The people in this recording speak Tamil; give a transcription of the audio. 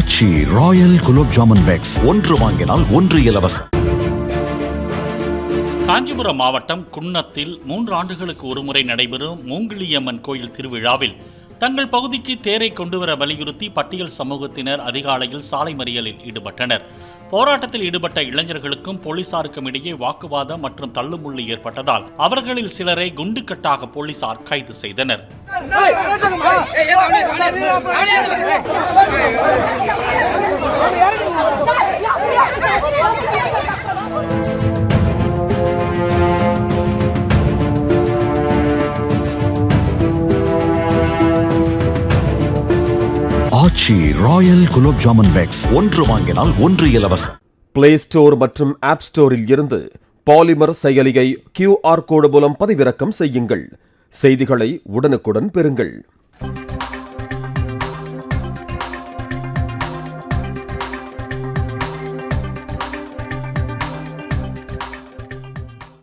ஆச்சி ராயல் குலோப் ஜாமுன் பேக்ஸ், ஒன்று வாங்கினால் ஒன்று இலவசம். காஞ்சிபுரம் மாவட்டம் குன்னத்தில் 3 ஆண்டுகளுக்கு ஒருமுறை நடைபெறும் மூங்கிலியம்மன் கோயில் திருவிழாவில் தங்கள் பகுதிக்கு தேரை கொண்டுவர வலியுறுத்தி பட்டியல் சமூகத்தினர் அதிகாலையில் சாலை மறியலில் ஈடுபட்டனர். போராட்டத்தில் ஈடுபட்ட இளைஞர்களுக்கும் போலீசாருக்கும் இடையே வாக்குவாதம் மற்றும் தள்ளுமுள்ளு ஏற்பட்டதால் அவர்களில் சிலரை குண்டுக்கட்டாக போலீசார் கைது செய்தனர். ஆச்சி ராயல் குலோப் ஜாமுன் பேக்ஸ், ஒன்று வாங்கினால் ஒன்று இலவசம். பிளே ஸ்டோர் மற்றும் ஆப் ஸ்டோரில் இருந்து பாலிமர் செயலியை QR கோடு மூலம் பதிவிறக்கம் செய்யுங்கள். செய்திகளை உடனுக்குடன் பெறுங்கள்.